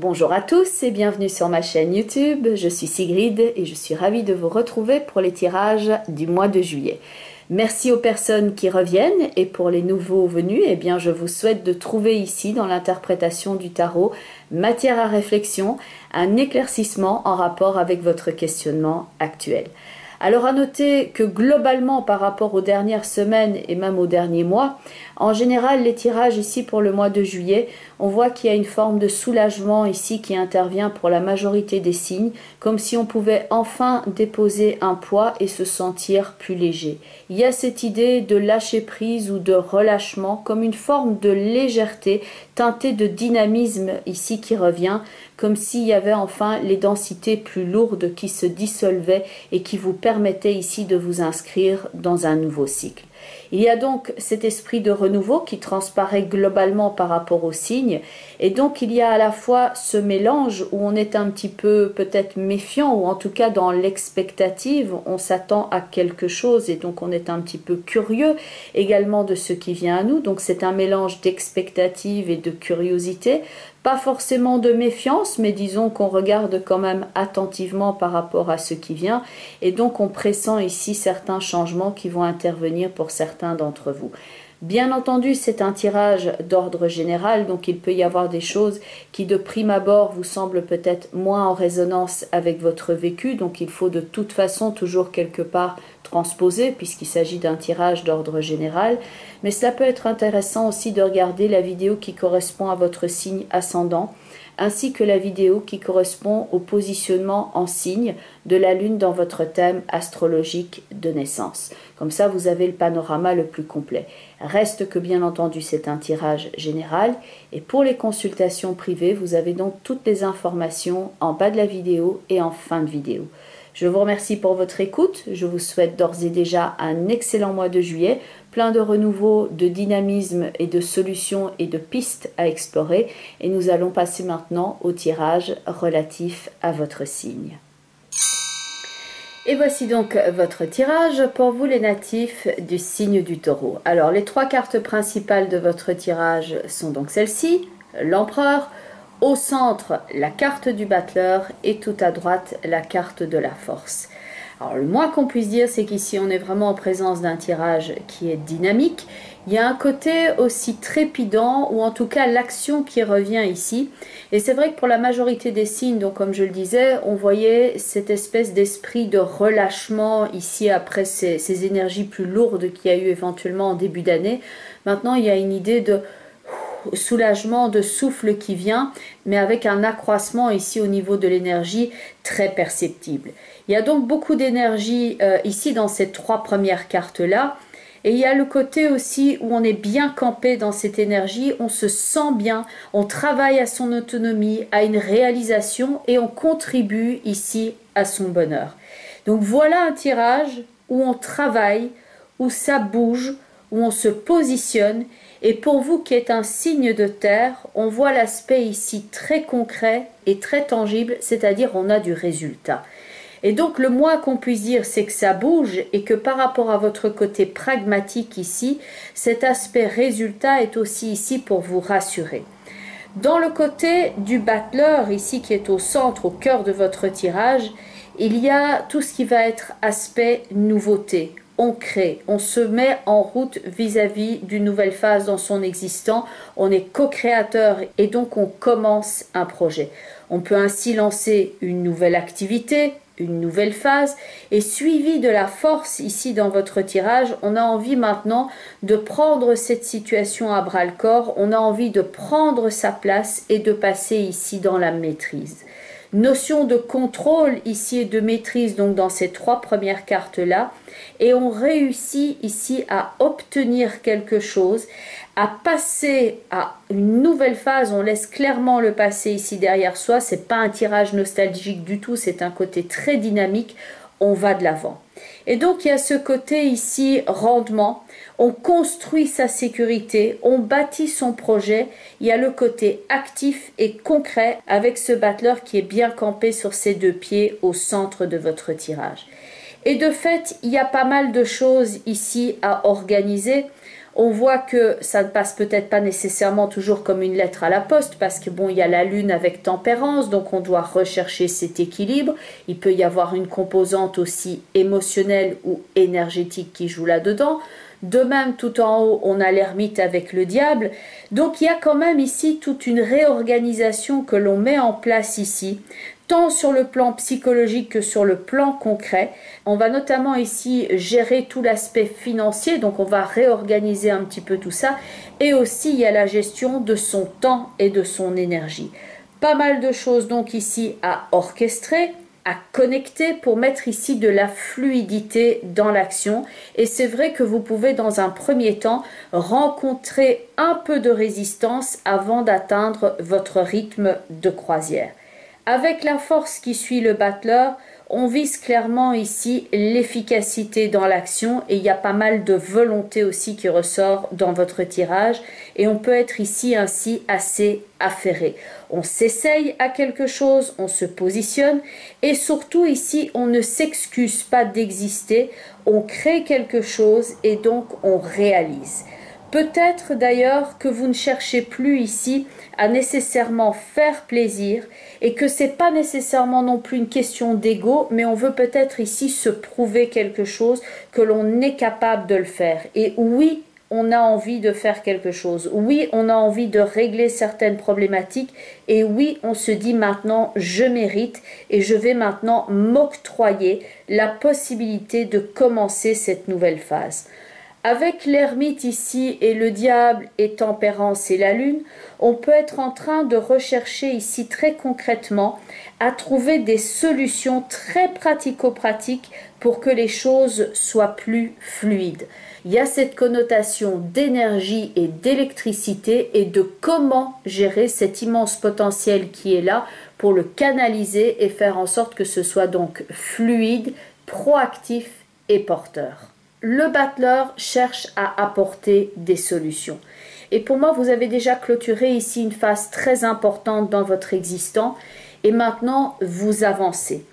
Bonjour à tous et bienvenue sur ma chaîne YouTube, je suis Sigrid et je suis ravie de vous retrouver pour les tirages du mois de juillet. Merci aux personnes qui reviennent et pour les nouveaux venus, eh bien je vous souhaite de trouver ici dans l'interprétation du tarot matière à réflexion, un éclaircissement en rapport avec votre questionnement actuel. Alors à noter que globalement par rapport aux dernières semaines et même aux derniers mois, en général les tirages ici pour le mois de juillet, on voit qu'il y a une forme de soulagement ici qui intervient pour la majorité des signes, comme si on pouvait enfin déposer un poids et se sentir plus léger. Il y a cette idée de lâcher prise ou de relâchement comme une forme de légèreté teintée de dynamisme ici qui revient, comme s'il y avait enfin les densités plus lourdes qui se dissolvaient et qui vous permettaient ici de vous inscrire dans un nouveau cycle. Il y a donc cet esprit de renouveau qui transparaît globalement par rapport aux signes et donc il y a à la fois ce mélange où on est un petit peu peut-être méfiant ou en tout cas dans l'expectative, on s'attend à quelque chose et donc on est un petit peu curieux également de ce qui vient à nous, donc c'est un mélange d'expectative et de curiosité. Pas forcément de méfiance, mais disons qu'on regarde quand même attentivement par rapport à ce qui vient et donc on pressent ici certains changements qui vont intervenir pour certains d'entre vous. Bien entendu, c'est un tirage d'ordre général, donc il peut y avoir des choses qui de prime abord vous semblent peut-être moins en résonance avec votre vécu, donc il faut de toute façon toujours quelque part transposer puisqu'il s'agit d'un tirage d'ordre général, mais cela peut être intéressant aussi de regarder la vidéo qui correspond à votre signe ascendant, ainsi que la vidéo qui correspond au positionnement en signe de la Lune dans votre thème astrologique de naissance. Comme ça, vous avez le panorama le plus complet. Reste que bien entendu, c'est un tirage général et pour les consultations privées, vous avez donc toutes les informations en bas de la vidéo et en fin de vidéo. Je vous remercie pour votre écoute, je vous souhaite d'ores et déjà un excellent mois de juillet, plein de renouveau, de dynamisme et de solutions et de pistes à explorer. Et nous allons passer maintenant au tirage relatif à votre signe. Et voici donc votre tirage pour vous les natifs du signe du Taureau. Alors les trois cartes principales de votre tirage sont donc celles-ci, l'Empereur, au centre la carte du battleur et tout à droite la carte de la force. Alors le moins qu'on puisse dire, c'est qu'ici on est vraiment en présence d'un tirage qui est dynamique. Il y a un côté aussi trépidant, ou en tout cas l'action qui revient ici. Et c'est vrai que pour la majorité des signes, donc comme je le disais, on voyait cette espèce d'esprit de relâchement ici après ces énergies plus lourdes qu'il y a eu éventuellement en début d'année. Maintenant, il y a une idée de soulagement, de souffle qui vient, mais avec un accroissement ici au niveau de l'énergie très perceptible. Il y a donc beaucoup d'énergie ici dans ces trois premières cartes-là. Et il y a le côté aussi où on est bien campé dans cette énergie, on se sent bien, on travaille à son autonomie, à une réalisation et on contribue ici à son bonheur. Donc voilà un tirage où on travaille, où ça bouge, où on se positionne. Et pour vous qui êtes un signe de terre, on voit l'aspect ici très concret et très tangible, c'est-à-dire on a du résultat. Et donc le moins qu'on puisse dire, c'est que ça bouge et que par rapport à votre côté pragmatique ici, cet aspect résultat est aussi ici pour vous rassurer. Dans le côté du battleur ici qui est au centre, au cœur de votre tirage, il y a tout ce qui va être aspect nouveauté. On crée, on se met en route vis-à-vis d'une nouvelle phase dans son existant, on est co-créateur et donc on commence un projet. On peut ainsi lancer une nouvelle activité, une nouvelle phase et suivi de la force ici dans votre tirage, on a envie maintenant de prendre cette situation à bras le corps, on a envie de prendre sa place et de passer ici dans la maîtrise. Notion de contrôle ici et de maîtrise donc dans ces trois premières cartes là et on réussit ici à obtenir quelque chose, à passer à une nouvelle phase, on laisse clairement le passé ici derrière soi, c'est pas un tirage nostalgique du tout, c'est un côté très dynamique, on va de l'avant. Et donc il y a ce côté ici rendement, on construit sa sécurité, on bâtit son projet, il y a le côté actif et concret avec ce battleur qui est bien campé sur ses deux pieds au centre de votre tirage. Et de fait, il y a pas mal de choses ici à organiser. On voit que ça ne passe peut-être pas nécessairement toujours comme une lettre à la poste parce que bon, il y a la lune avec tempérance, donc on doit rechercher cet équilibre. Il peut y avoir une composante aussi émotionnelle ou énergétique qui joue là-dedans. De même, tout en haut, on a l'ermite avec le diable. Donc il y a quand même ici toute une réorganisation que l'on met en place ici, tant sur le plan psychologique que sur le plan concret. On va notamment ici gérer tout l'aspect financier, donc on va réorganiser un petit peu tout ça. Et aussi, il y a la gestion de son temps et de son énergie. Pas mal de choses donc ici à orchestrer, à connecter pour mettre ici de la fluidité dans l'action. Et c'est vrai que vous pouvez dans un premier temps rencontrer un peu de résistance avant d'atteindre votre rythme de croisière. Avec la force qui suit le battleur, on vise clairement ici l'efficacité dans l'action et il y a pas mal de volonté aussi qui ressort dans votre tirage et on peut être ici ainsi assez affairé. On s'essaye à quelque chose, on se positionne et surtout ici on ne s'excuse pas d'exister, on crée quelque chose et donc on réalise. Peut-être d'ailleurs que vous ne cherchez plus ici à nécessairement faire plaisir et que c'est pas nécessairement non plus une question d'ego, mais on veut peut-être ici se prouver quelque chose, que l'on est capable de le faire. Et oui, on a envie de faire quelque chose. Oui, on a envie de régler certaines problématiques. Et oui, on se dit maintenant, je mérite et je vais maintenant m'octroyer la possibilité de commencer cette nouvelle phase. Avec l'ermite ici et le diable et tempérance et la lune, on peut être en train de rechercher ici très concrètement à trouver des solutions très pratico-pratiques pour que les choses soient plus fluides. Il y a cette connotation d'énergie et d'électricité et de comment gérer cet immense potentiel qui est là pour le canaliser et faire en sorte que ce soit donc fluide, proactif et porteur. Le battleur cherche à apporter des solutions. Et pour moi, vous avez déjà clôturé ici une phase très importante dans votre existant et maintenant vous avancez.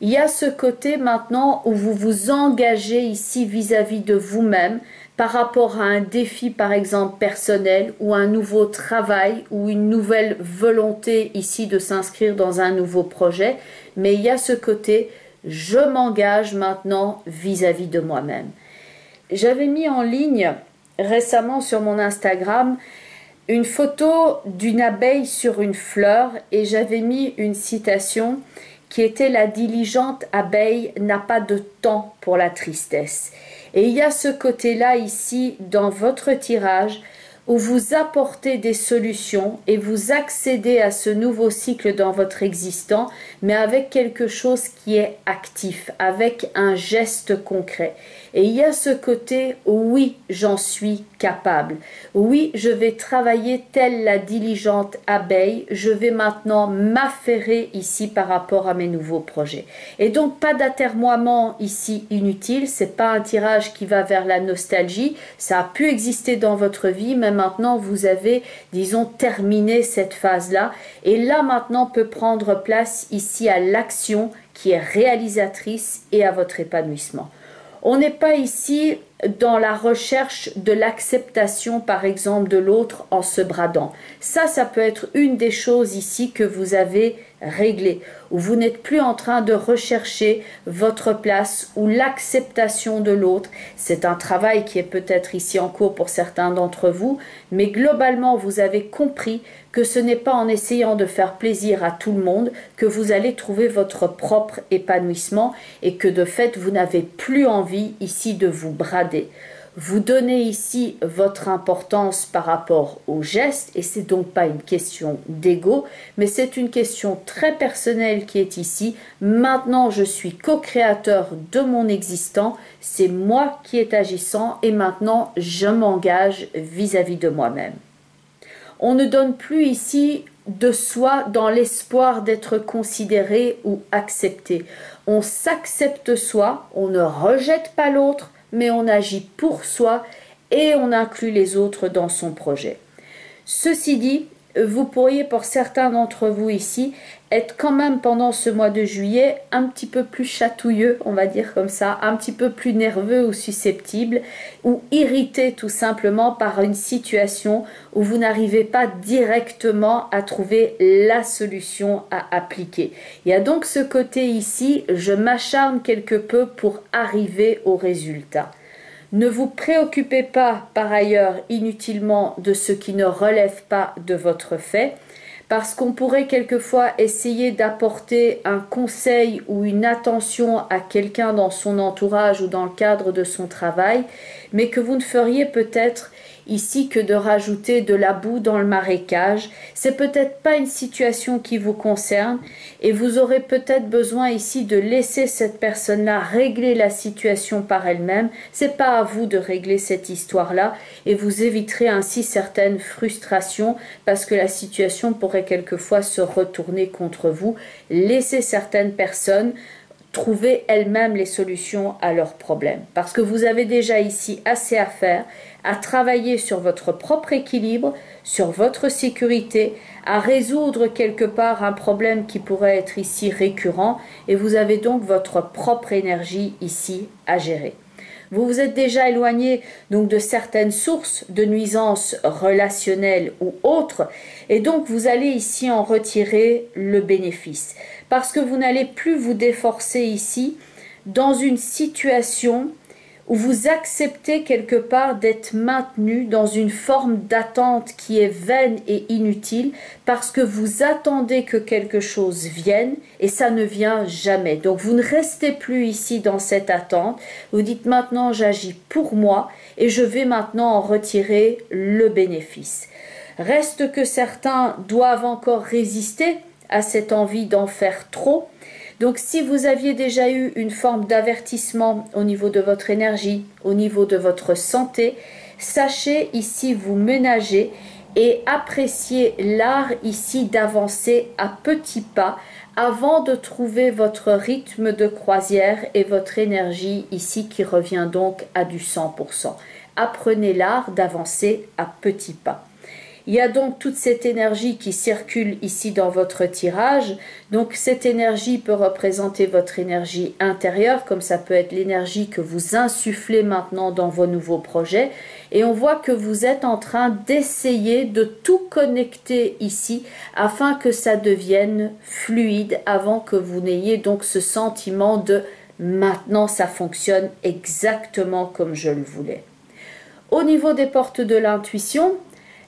Il y a ce côté maintenant où vous vous engagez ici vis-à-vis de vous-même par rapport à un défi par exemple personnel ou un nouveau travail ou une nouvelle volonté ici de s'inscrire dans un nouveau projet. Mais il y a ce côté je m'engage maintenant vis-à-vis de moi-même. J'avais mis en ligne récemment sur mon Instagram une photo d'une abeille sur une fleur et j'avais mis une citation qui était la diligente abeille n'a pas de temps pour la tristesse. Et il y a ce côté-là ici dans votre tirage où vous apportez des solutions et vous accédez à ce nouveau cycle dans votre existant, mais avec quelque chose qui est actif, avec un geste concret. Et il y a ce côté, oui, j'en suis capable. Oui, je vais travailler telle la diligente abeille. Je vais maintenant m'affairer ici par rapport à mes nouveaux projets. Et donc, pas d'atermoiement ici inutile. C'est pas un tirage qui va vers la nostalgie. Ça a pu exister dans votre vie, mais maintenant, vous avez, disons, terminé cette phase-là. Et là, maintenant, peut prendre place ici à l'action qui est réalisatrice et à votre épanouissement. On n'est pas ici dans la recherche de l'acceptation, par exemple, de l'autre en se bradant. Ça peut être une des choses ici que vous avez réglées, où vous n'êtes plus en train de rechercher votre place ou l'acceptation de l'autre. C'est un travail qui est peut-être ici en cours pour certains d'entre vous, mais globalement, vous avez compris que ce n'est pas en essayant de faire plaisir à tout le monde que vous allez trouver votre propre épanouissement et que de fait, vous n'avez plus envie ici de vous brader. Vous donnez ici votre importance par rapport au geste et c'est donc pas une question d'ego, mais c'est une question très personnelle qui est ici. Maintenant, je suis co-créateur de mon existant, c'est moi qui est agissant et maintenant, je m'engage vis-à-vis de moi-même. On ne donne plus ici de soi dans l'espoir d'être considéré ou accepté. On s'accepte soi, on ne rejette pas l'autre, mais on agit pour soi et on inclut les autres dans son projet. Ceci dit, vous pourriez pour certains d'entre vous ici être quand même pendant ce mois de juillet un petit peu plus chatouilleux, on va dire comme ça, un petit peu plus nerveux ou susceptible, ou irrité tout simplement par une situation où vous n'arrivez pas directement à trouver la solution à appliquer. Il y a donc ce côté ici, je m'acharne quelque peu pour arriver au résultat. Ne vous préoccupez pas par ailleurs inutilement de ce qui ne relève pas de votre fait, parce qu'on pourrait quelquefois essayer d'apporter un conseil ou une attention à quelqu'un dans son entourage ou dans le cadre de son travail, mais que vous ne feriez peut-être ici que de rajouter de la boue dans le marécage. C'est peut-être pas une situation qui vous concerne et vous aurez peut-être besoin ici de laisser cette personne-là régler la situation par elle-même. C'est pas à vous de régler cette histoire-là et vous éviterez ainsi certaines frustrations parce que la situation pourrait quelquefois se retourner contre vous. Laissez certaines personnes trouver elles-mêmes les solutions à leurs problèmes. Parce que vous avez déjà ici assez à faire, à travailler sur votre propre équilibre, sur votre sécurité, à résoudre quelque part un problème qui pourrait être ici récurrent et vous avez donc votre propre énergie ici à gérer. Vous vous êtes déjà éloigné donc de certaines sources de nuisances relationnelles ou autres et donc vous allez ici en retirer le bénéfice parce que vous n'allez plus vous déforcer ici dans une situation où vous acceptez quelque part d'être maintenu dans une forme d'attente qui est vaine et inutile parce que vous attendez que quelque chose vienne et ça ne vient jamais. Donc vous ne restez plus ici dans cette attente. Vous dites maintenant j'agis pour moi et je vais maintenant en retirer le bénéfice. Reste que certains doivent encore résister à cette envie d'en faire trop. Donc si vous aviez déjà eu une forme d'avertissement au niveau de votre énergie, au niveau de votre santé, sachez ici vous ménager et appréciez l'art ici d'avancer à petits pas avant de trouver votre rythme de croisière et votre énergie ici qui revient donc à du 100%. Apprenez l'art d'avancer à petits pas. Il y a donc toute cette énergie qui circule ici dans votre tirage. Donc cette énergie peut représenter votre énergie intérieure, comme ça peut être l'énergie que vous insufflez maintenant dans vos nouveaux projets. Et on voit que vous êtes en train d'essayer de tout connecter ici afin que ça devienne fluide, avant que vous n'ayez donc ce sentiment de maintenant ça fonctionne exactement comme je le voulais. Au niveau des portes de l'intuition,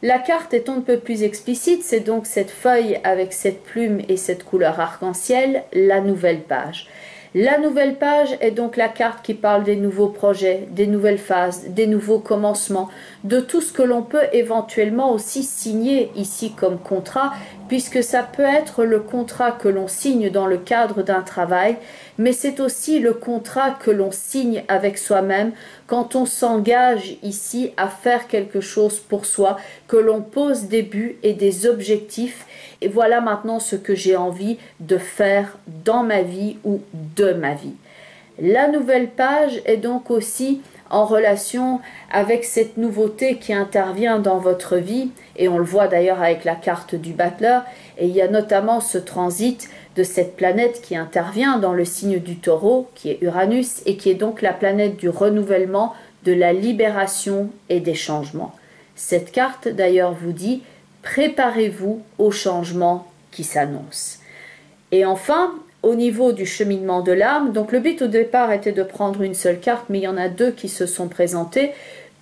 la carte est un peu plus explicite, c'est donc cette feuille avec cette plume et cette couleur arc-en-ciel, la nouvelle page. La nouvelle page est donc la carte qui parle des nouveaux projets, des nouvelles phases, des nouveaux commencements, de tout ce que l'on peut éventuellement aussi signer ici comme contrat, puisque ça peut être le contrat que l'on signe dans le cadre d'un travail, mais c'est aussi le contrat que l'on signe avec soi-même quand on s'engage ici à faire quelque chose pour soi, que l'on pose des buts et des objectifs. Et voilà maintenant ce que j'ai envie de faire dans ma vie ou de ma vie. La nouvelle page est donc aussi en relation avec cette nouveauté qui intervient dans votre vie, et on le voit d'ailleurs avec la carte du battleur, et il y a notamment ce transit de cette planète qui intervient dans le signe du taureau, qui est Uranus, et qui est donc la planète du renouvellement, de la libération et des changements. Cette carte d'ailleurs vous dit « Préparez-vous au changement qui s'annonce ». Et enfin, au niveau du cheminement de l'âme, donc le but au départ était de prendre une seule carte, mais il y en a deux qui se sont présentées,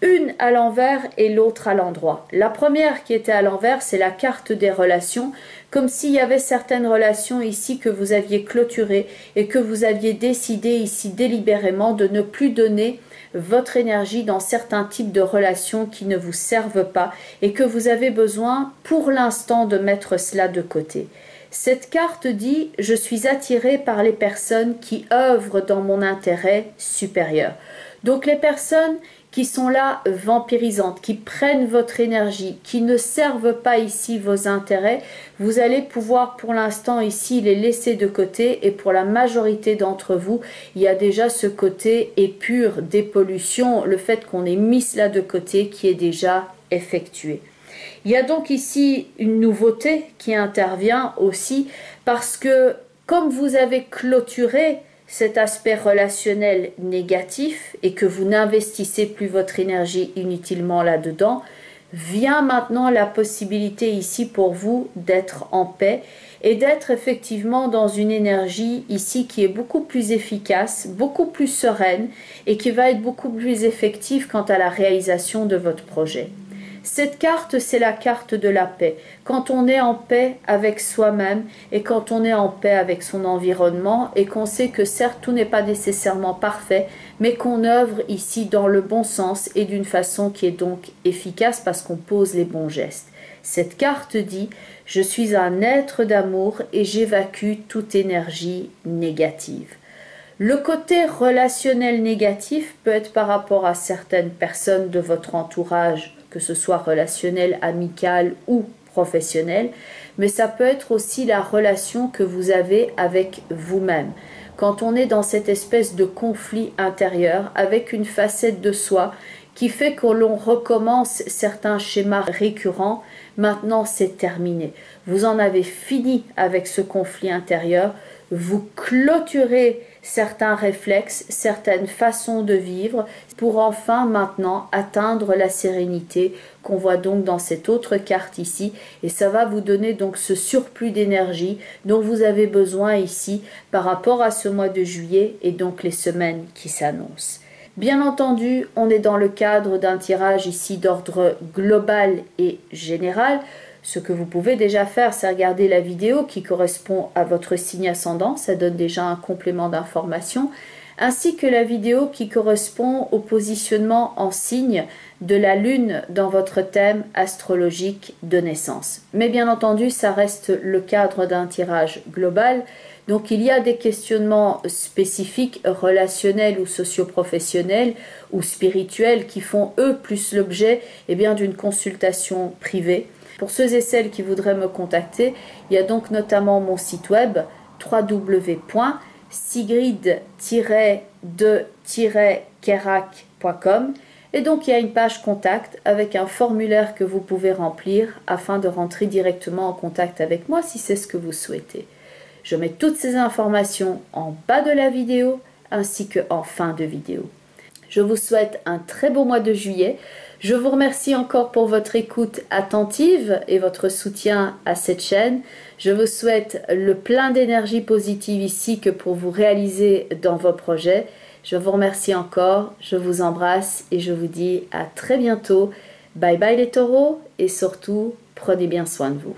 une à l'envers et l'autre à l'endroit. La première qui était à l'envers, c'est la carte des relations, comme s'il y avait certaines relations ici que vous aviez clôturées et que vous aviez décidé ici délibérément de ne plus donner votre énergie dans certains types de relations qui ne vous servent pas et que vous avez besoin pour l'instant de mettre cela de côté. Cette carte dit « Je suis attiré par les personnes qui œuvrent dans mon intérêt supérieur ». Donc les personnes qui sont là vampirisantes, qui prennent votre énergie, qui ne servent pas ici vos intérêts, vous allez pouvoir pour l'instant ici les laisser de côté, et pour la majorité d'entre vous, il y a déjà ce côté épure, dépollution, le fait qu'on ait mis cela de côté qui est déjà effectué. Il y a donc ici une nouveauté qui intervient aussi parce que comme vous avez clôturé cet aspect relationnel négatif et que vous n'investissez plus votre énergie inutilement là-dedans, vient maintenant la possibilité ici pour vous d'être en paix et d'être effectivement dans une énergie ici qui est beaucoup plus efficace, beaucoup plus sereine et qui va être beaucoup plus effective quant à la réalisation de votre projet. Cette carte, c'est la carte de la paix. Quand on est en paix avec soi-même et quand on est en paix avec son environnement et qu'on sait que certes tout n'est pas nécessairement parfait, mais qu'on œuvre ici dans le bon sens et d'une façon qui est donc efficace parce qu'on pose les bons gestes. Cette carte dit « Je suis un être d'amour et j'évacue toute énergie négative ». Le côté relationnel négatif peut être par rapport à certaines personnes de votre entourage, que ce soit relationnel, amical ou professionnel, mais ça peut être aussi la relation que vous avez avec vous-même. Quand on est dans cette espèce de conflit intérieur avec une facette de soi qui fait que l'on recommence certains schémas récurrents, maintenant c'est terminé. Vous en avez fini avec ce conflit intérieur, vous clôturez certains réflexes, certaines façons de vivre pour enfin maintenant atteindre la sérénité qu'on voit donc dans cette autre carte ici et ça va vous donner donc ce surplus d'énergie dont vous avez besoin ici par rapport à ce mois de juillet et donc les semaines qui s'annoncent. Bien entendu, on est dans le cadre d'un tirage ici d'ordre global et général. Ce que vous pouvez déjà faire, c'est regarder la vidéo qui correspond à votre signe ascendant, ça donne déjà un complément d'information, ainsi que la vidéo qui correspond au positionnement en signe de la Lune dans votre thème astrologique de naissance. Mais bien entendu, ça reste le cadre d'un tirage global, donc il y a des questionnements spécifiques, relationnels ou socio-professionnels ou spirituels qui font eux plus l'objet d'une consultation privée. Pour ceux et celles qui voudraient me contacter, il y a donc notamment mon site web www.sigrid-de-kerak.com et donc il y a une page contact avec un formulaire que vous pouvez remplir afin de rentrer directement en contact avec moi si c'est ce que vous souhaitez. Je mets toutes ces informations en bas de la vidéo ainsi qu'en fin de vidéo. Je vous souhaite un très beau mois de juillet. Je vous remercie encore pour votre écoute attentive et votre soutien à cette chaîne. Je vous souhaite le plein d'énergie positive ici que pour vous réaliser dans vos projets. Je vous remercie encore, je vous embrasse et je vous dis à très bientôt. Bye bye les taureaux et surtout, prenez bien soin de vous.